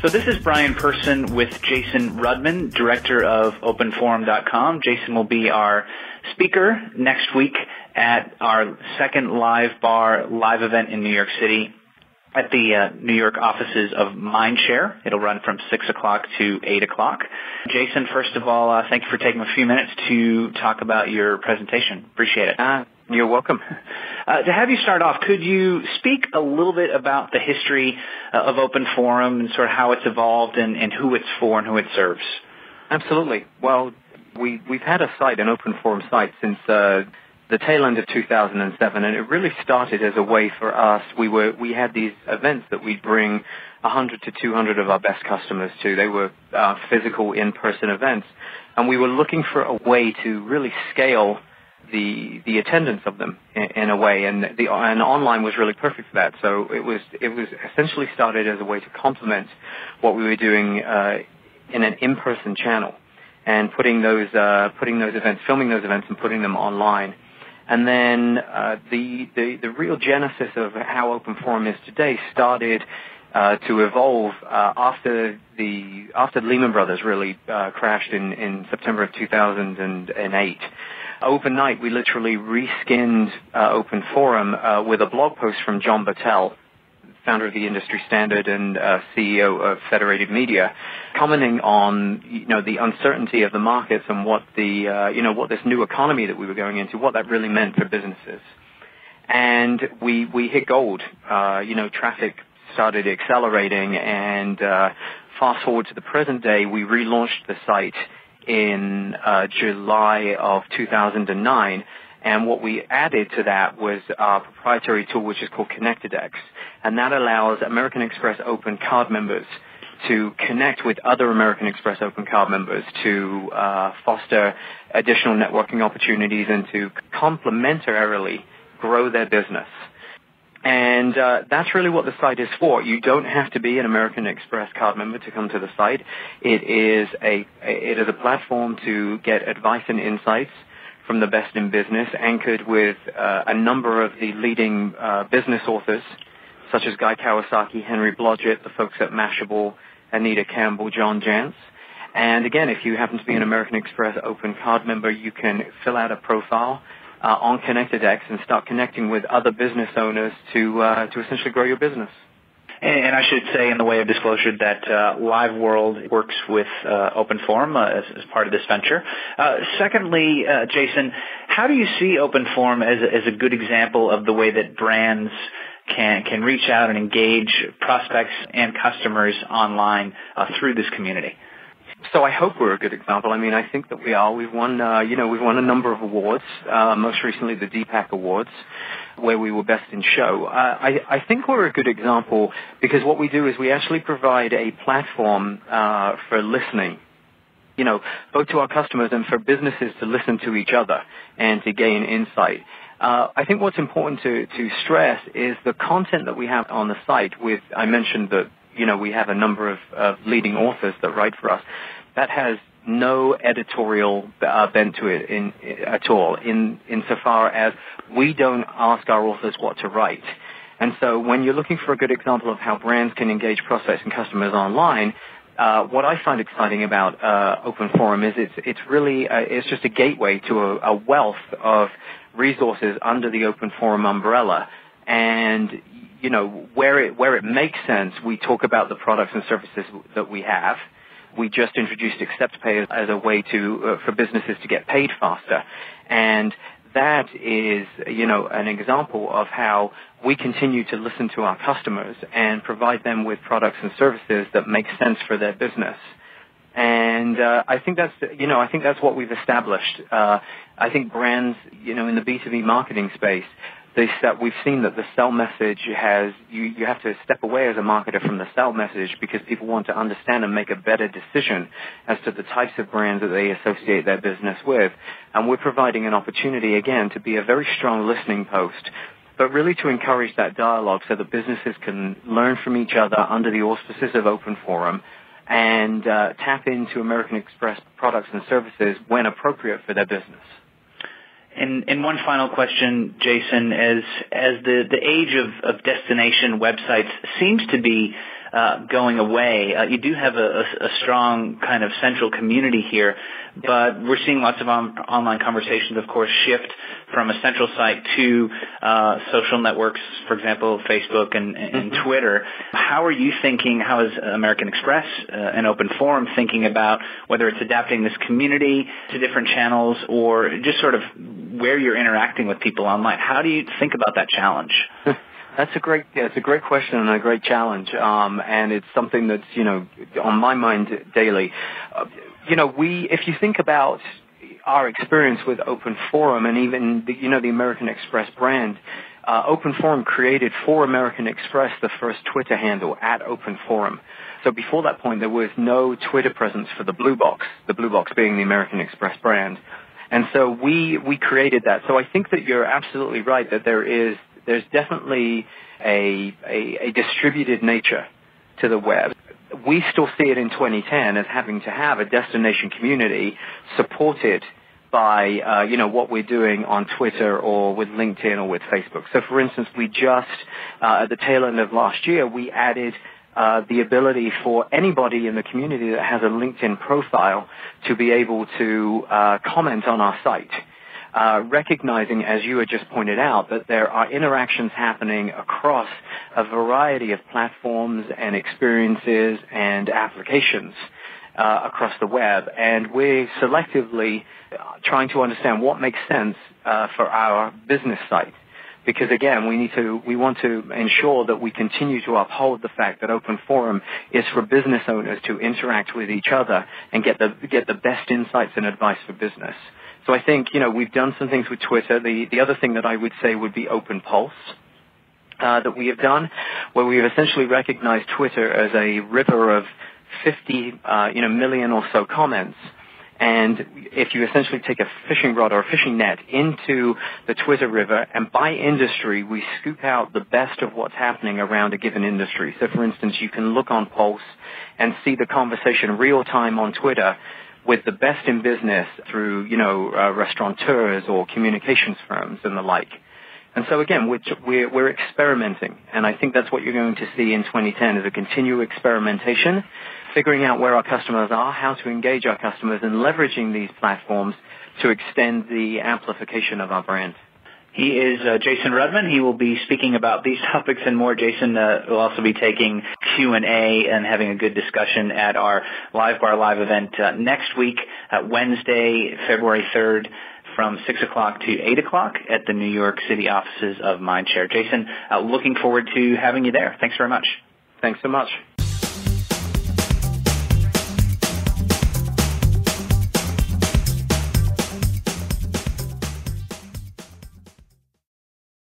So this is Brian Person with Jason Rudman, director of OpenForum.com. Jason will be our speaker next week at our second LiveBar live event in New York City at the New York offices of Mindshare. It'll run from 6 o'clock to 8 o'clock. Jason, first of all, thank you for taking a few minutes to talk about your presentation. Appreciate it. You're welcome. To have you start off, could you speak a little bit about the history of Open Forum and sort of how it's evolved and who it's for and who it serves? Absolutely. Well, we've had a site, an Open Forum site, since the tail end of 2007, and it really started as a way for us. We had these events that we'd bring 100 to 200 of our best customers to. They were physical, in-person events, and we were looking for a way to really scale the attendance of them in a way, and online was really perfect for that. So it was essentially started as a way to complement what we were doing in an in-person channel, and putting those events, filming those events, and putting them online. And then the real genesis of how Open Forum is today started to evolve after Lehman Brothers really crashed in September of 2008. Overnight, we literally reskinned Open Forum with a blog post from John Battelle, founder of the Industry Standard and CEO of Federated Media, commenting on the uncertainty of the markets and what what this new economy that we were going into, what that really meant for businesses. And we hit gold. Traffic started accelerating, and fast forward to the present day, we relaunched the site in July of 2009, and what we added to that was our proprietary tool, which is called ConnectedX, and that allows American Express Open card members to connect with other American Express Open card members to foster additional networking opportunities and to complementarily grow their business. And that's really what the site is for. You don't have to be an American Express card member to come to the site. It is a platform to get advice and insights from the best in business, anchored with a number of the leading business authors, such as Guy Kawasaki, Henry Blodgett, the folks at Mashable, Anita Campbell, John Jantz. And again, if you happen to be an American Express Open card member, you can fill out a profile on ConnectedX and start connecting with other business owners to essentially grow your business. And I should say in the way of disclosure that LiveWorld works with Open Forum as part of this venture. Secondly, Jason, how do you see Open Forum as a good example of the way that brands can reach out and engage prospects and customers online through this community? So I hope we're a good example. I mean, I think that we are. We've won, we've won a number of awards. Most recently, the DPAC Awards, where we were best in show. I think we're a good example because what we do is we actually provide a platform for listening, both to our customers and for businesses to listen to each other and to gain insight. I think what's important to stress is the content that we have on the site. I mentioned that we have a number of leading authors that write for us. That has no editorial bent to it at all, insofar as we don't ask our authors what to write. And so when you're looking for a good example of how brands can engage prospects and customers online, what I find exciting about Open Forum is it's really it's just a gateway to a wealth of resources under the Open Forum umbrella. And where it makes sense, we talk about the products and services that we have. We just introduced AcceptPay as a way for businesses to get paid faster. And that is, an example of how we continue to listen to our customers and provide them with products and services that make sense for their business. And I think that's what we've established. I think brands, in the B2B marketing space, we've seen that the sell message you have to step away as a marketer from the sell message because people want to understand and make a better decision as to the types of brands that they associate their business with. And we're providing an opportunity, again, to be a very strong listening post, but really to encourage that dialogue so that businesses can learn from each other under the auspices of Open Forum and tap into American Express products and services when appropriate for their business. And one final question, Jason, as the age of destination websites seems to be going away. You do have a strong kind of central community here, but we're seeing lots of online conversations, of course, shift from a central site to social networks, for example, Facebook and Twitter. How are you thinking, how is American Express and Open Forum thinking about whether it's adapting this community to different channels or just sort of where you're interacting with people online? How do you think about that challenge? It's a great question and a great challenge, and it's something that's, on my mind daily. If you think about our experience with Open Forum and even the American Express brand, Open Forum created for American Express the first Twitter handle at Open Forum. So before that point, there was no Twitter presence for the Blue Box being the American Express brand. And so we created that. So I think that you're absolutely right that there's definitely a distributed nature to the web. We still see it in 2010 as having to have a destination community supported by, what we're doing on Twitter or with LinkedIn or with Facebook. So, for instance, we just, at the tail end of last year, we added the ability for anybody in the community that has a LinkedIn profile to be able to comment on our site. Recognizing, as you had just pointed out, that there are interactions happening across a variety of platforms and experiences and applications across the web, and we're selectively trying to understand what makes sense for our business site. Because again, we want to ensure that we continue to uphold the fact that Open Forum is for business owners to interact with each other and get the best insights and advice for business. So I think, we've done some things with Twitter. The other thing that I would say would be Open Pulse that we have done, where we have essentially recognized Twitter as a river of 50 million or so comments. And if you essentially take a fishing rod or a fishing net into the Twitter river, and by industry, we scoop out the best of what's happening around a given industry. So, for instance, you can look on Pulse and see the conversation real time on Twitter with the best in business through, restaurateurs or communications firms and the like. And so, again, we're experimenting, and I think that's what you're going to see in 2010 is a continual experimentation, figuring out where our customers are, how to engage our customers, and leveraging these platforms to extend the amplification of our brand. He is Jason Rudman. He will be speaking about these topics and more. Jason will also be taking Q&A and having a good discussion at our LiveBar Live event next week, Wednesday, February 3rd, from 6 o'clock to 8 o'clock at the New York City offices of Mindshare. Jason, looking forward to having you there. Thanks very much. Thanks so much.